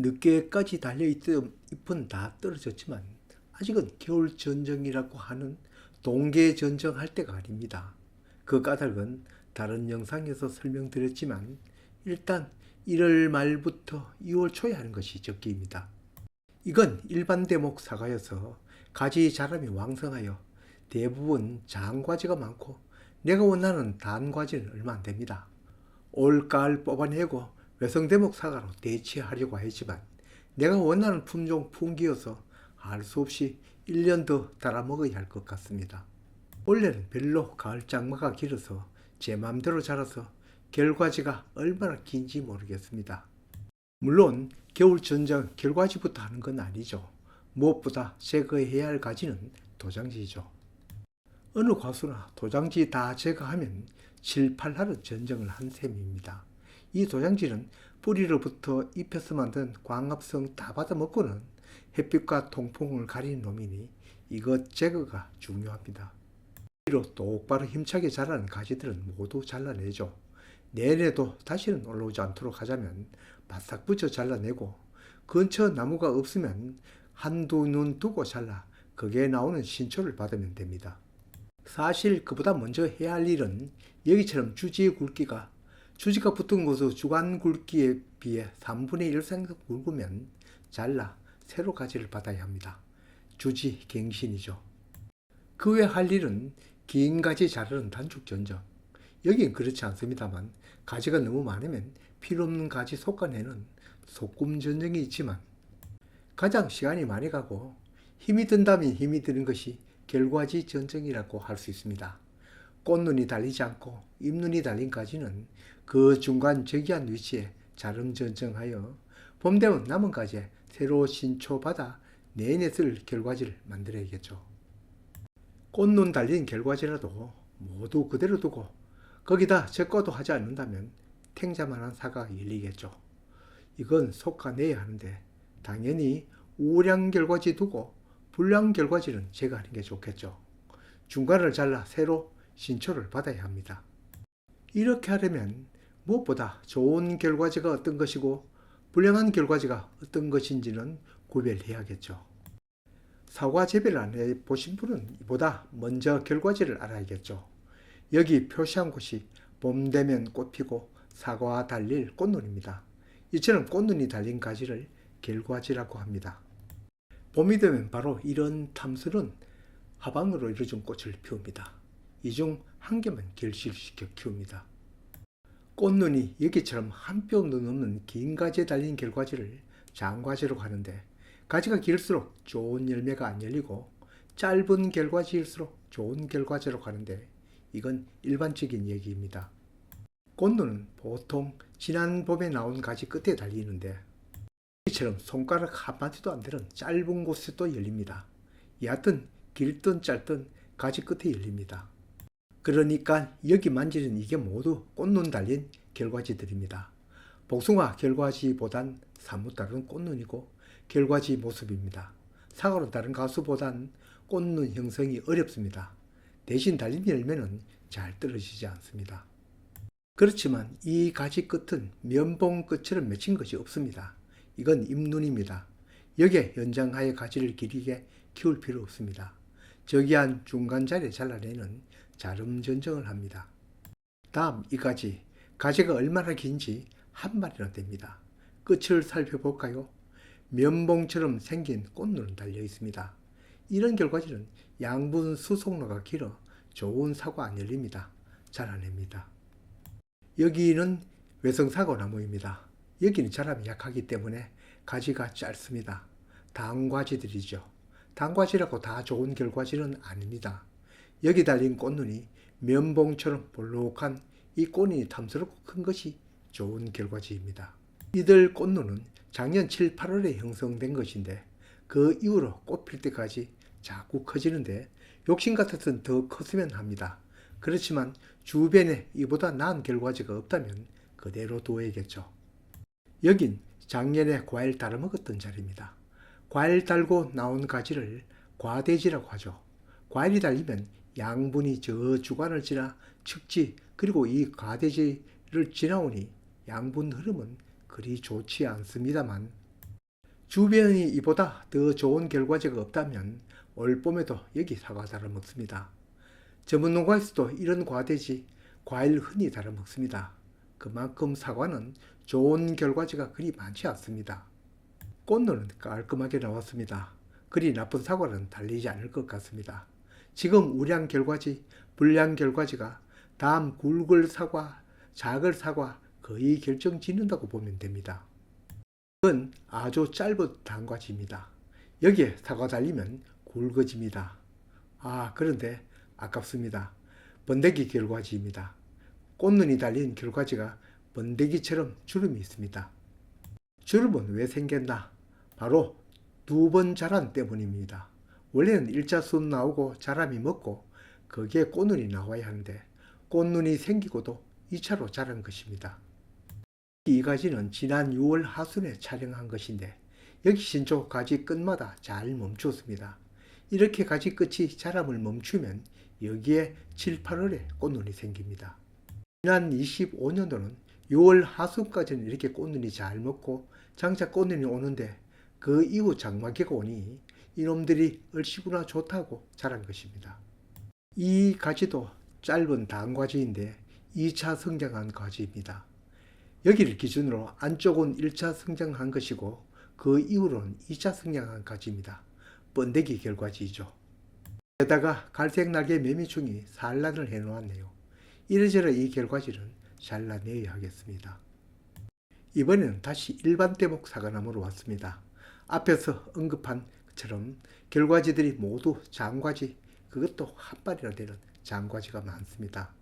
늦게까지 달려있던 잎은 다 떨어졌지만 아직은 겨울 전정이라고 하는 동계 전정할 때가 아닙니다. 그 까닭은 다른 영상에서 설명드렸지만 일단 1월 말부터 2월 초에 하는 것이 적기입니다. 이건 일반 대목 사과여서 가지 자람이 왕성하여 대부분 장과지가 많고 내가 원하는 단과지는 얼마 안 됩니다. 올가을 뽑아내고 외성대목 사과로 대체하려고 했지만 내가 원하는 품종 풍기여서 할 수 없이 1년 더 달아먹어야 할 것 같습니다. 원래는 별로 가을 장마가 길어서 제 맘대로 자라서 결과지가 얼마나 긴지 모르겠습니다. 물론 겨울 전장 결과지부터 하는 건 아니죠. 무엇보다 제거해야 할 가지는 도장지죠. 어느 과수나 도장지 다 제거하면 7, 8할은 전정을 한 셈입니다. 이 도장지는 뿌리로부터 잎에서 만든 광합성 다 받아먹고는 햇빛과 통풍을 가리는 놈이니 이것 제거가 중요합니다. 뿌리로 똑바로 힘차게 자라는 가지들은 모두 잘라내죠. 내내도 다시는 올라오지 않도록 하자면 바싹 붙여 잘라내고 근처 나무가 없으면 한두 눈 두고 잘라 거기에 나오는 신초를 받으면 됩니다. 사실 그보다 먼저 해야 할 일은 여기처럼 주지의 굵기가 주지가 붙은 곳의 주간 굵기에 비해 3분의 1 굵으면 잘라 새로 가지를 받아야 합니다. 주지 갱신이죠. 그 외 할 일은 긴 가지 자르는 단축 전정. 여긴 그렇지 않습니다만 가지가 너무 많으면 필요없는 가지 솎아내는 소금 전정이 있지만 가장 시간이 많이 가고 힘이 든다면 힘이 드는 것이 결과지 전정이라고 할 수 있습니다. 꽃눈이 달리지 않고 잎눈이 달린 가지는 그 중간 저기한 위치에 자름 전정하여 봄 되면 남은 가지에 새로 신초받아 내내 쓸 결과지를 만들어야겠죠. 꽃눈 달린 결과지라도 모두 그대로 두고 거기다 제거도 하지 않는다면 탱자만한 사과가 열리겠죠. 이건 솎아내야 하는데 당연히 우량 결과지 두고 불량 결과지는 제거하는 게 좋겠죠. 중간을 잘라 새로 신초를 받아야 합니다. 이렇게 하려면 무엇보다 좋은 결과지가 어떤 것이고 불량한 결과지가 어떤 것인지는 구별해야겠죠. 사과 재배를 안 해보신 분은 이보다 먼저 결과지를 알아야겠죠. 여기 표시한 곳이 봄 되면 꽃 피고 사과가 달릴 꽃눈입니다. 이처럼 꽃눈이 달린 가지를 결과지라고 합니다. 봄이 되면 바로 이런 탐스런 화방으로 이루어진 꽃을 피웁니다. 이 중 한 개만 결실시켜 키웁니다. 꽃눈이 여기처럼 한 뼘도 넘는 긴 가지에 달린 결과지를 장과지라고 하는데 가지가 길수록 좋은 열매가 안 열리고 짧은 결과지일수록 좋은 결과지라고 하는데 이건 일반적인 얘기입니다. 꽃눈은 보통 지난 봄에 나온 가지 끝에 달리는데 이처럼 손가락 한마디도 안 되는 짧은 곳에 또 열립니다. 얕든 길든 짧든 가지 끝에 열립니다. 그러니까 여기 만지는 이게 모두 꽃눈 달린 결과지들입니다. 복숭아 결과지보단 사뭇 다른 꽃눈이고 결과지 모습입니다. 사과로 다른 가수보단 꽃눈 형성이 어렵습니다. 대신 달린 열매는 잘 떨어지지 않습니다. 그렇지만 이 가지 끝은 면봉 끝처럼 맺힌 것이 없습니다. 이건 잎눈입니다. 여기에 연장하여 가지를 길게 키울 필요 없습니다. 저기한 중간 자리에 잘라내는 자름 전정을 합니다. 다음 이 가지, 가지가 얼마나 긴지 한 마리나 됩니다. 끝을 살펴볼까요? 면봉처럼 생긴 꽃눈은 달려 있습니다. 이런 결과지는 양분 수속로가 길어 좋은 사과 안 열립니다. 잘 안 냅니다. 여기는 외성사과나무입니다. 여기는 자람이 약하기 때문에 가지가 짧습니다. 단과지들이죠. 단과지라고 다 좋은 결과지는 아닙니다. 여기 달린 꽃눈이 면봉처럼 볼록한 이 꽃이 탐스럽고 큰 것이 좋은 결과지입니다. 이들 꽃눈은 작년 7, 8월에 형성된 것인데 그 이후로 꽃 필 때까지 자꾸 커지는데 욕심 같아서는 더 컸으면 합니다. 그렇지만 주변에 이보다 나은 결과지가 없다면 그대로 두어야겠죠. 여긴 작년에 과일 달아 먹었던 자리입니다. 과일 달고 나온 가지를 과대지라고 하죠. 과일이 달리면 양분이 저 주간을 지나 측지 그리고 이 과대지를 지나오니 양분 흐름은 그리 좋지 않습니다만 주변이 이보다 더 좋은 결과지가 없다면 올 봄에도 여기 사과 달아먹습니다. 전문 농가에서도 이런 과대지 과일 흔히 달아먹습니다. 그만큼 사과는 좋은 결과지가 그리 많지 않습니다. 꽃눈은 깔끔하게 나왔습니다. 그리 나쁜 사과는 달리지 않을 것 같습니다. 지금 우량 결과지, 불량 결과지가 다음 굵을 사과, 작을 사과 거의 결정 짓는다고 보면 됩니다. 이건 아주 짧은 단과지입니다. 여기에 사과 달리면 굵어집니다. 그런데 아깝습니다. 번데기 결과지입니다. 꽃눈이 달린 결과지가 번데기처럼 주름이 있습니다. 주름은 왜 생겼나? 바로 2번 자란 때문입니다. 원래는 1차 순 나오고 자람이 먹고 거기에 꽃눈이 나와야 하는데 꽃눈이 생기고도 2차로 자란 것입니다. 이 가지는 지난 6월 하순에 촬영한 것인데 여기 신초 가지 끝마다 잘 멈추었습니다. 이렇게 가지 끝이 자람을 멈추면 여기에 7, 8월에 꽃눈이 생깁니다. 지난 25년도는 6월 하순까지는 이렇게 꽃눈이 잘 먹고 장차 꽃눈이 오는데 그 이후 장마기가 오니 이놈들이 얼씨구나 좋다고 자란 것입니다. 이 가지도 짧은 단과지인데 2차 성장한 과지입니다. 여기를 기준으로 안쪽은 1차 성장한 것이고 그 이후로는 2차 성장한 가지입니다. 번데기 결과지이죠. 게다가 갈색 날개 매미충이 산란을 해놓았네요. 이래저래 이 결과지는 잘라내야 하겠습니다. 이번에는 다시 일반 대목 사과나무로 왔습니다. 앞에서 언급한 것처럼 결과지들이 모두 장과지, 그것도 한 발이나 되는 장과지가 많습니다.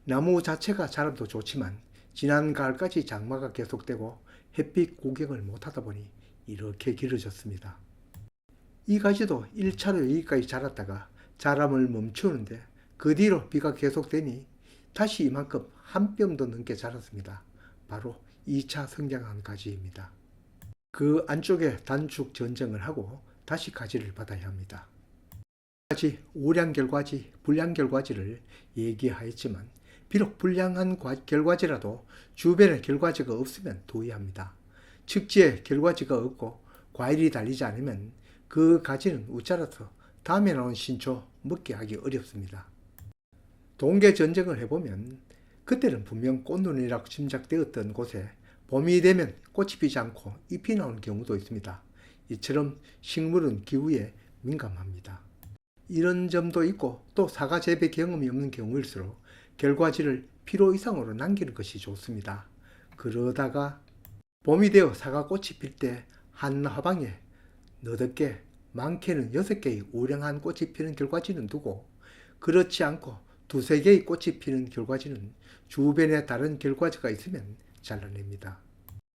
나무 자체가 자람도 좋지만 지난 가을까지 장마가 계속되고 햇빛 구경을 못하다 보니 이렇게 길어졌습니다. 이 가지도 1차로 여기까지 자랐다가 자람을 멈추는데 그 뒤로 비가 계속되니 다시 이만큼 한 뼘도 넘게 자랐습니다. 바로 2차 성장한 가지입니다. 그 안쪽에 단축 전정을 하고 다시 가지를 받아야 합니다. 가지 우량 결과지, 불량 결과지를 얘기하였지만 비록 불량한 결과지라도 주변에 결과지가 없으면 두어야 합니다. 측지에 결과지가 없고 과일이 달리지 않으면 그 가지는 우짜라서 다음에 나온 신초 먹게 하기 어렵습니다. 동계 전쟁을 해보면 그때는 분명 꽃눈이라고 짐작되었던 곳에 봄이 되면 꽃이 피지 않고 잎이 나오는 경우도 있습니다. 이처럼 식물은 기후에 민감합니다. 이런 점도 있고 또 사과 재배 경험이 없는 경우일수록 결과지를 필요 이상으로 남기는 것이 좋습니다. 그러다가 봄이 되어 사과꽃이 필 때 한 화방에 너댓게 많게는 6개의 우량한 꽃이 피는 결과지는 두고 그렇지 않고 2, 3개의 꽃이 피는 결과지는 주변에 다른 결과지가 있으면 잘라냅니다.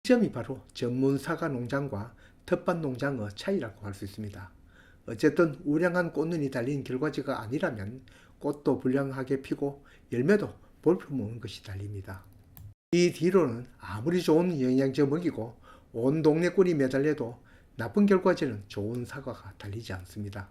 이 점이 바로 전문 사과 농장과 텃밭 농장의 차이라고 할 수 있습니다. 어쨌든 우량한 꽃눈이 달린 결과지가 아니라면 꽃도 불량하게 피고 열매도 볼품없는 것이 달립니다. 이 뒤로는 아무리 좋은 영양제 먹이고 온 동네 꿀이 매달려도 나쁜 결과지는 좋은 사과가 달리지 않습니다.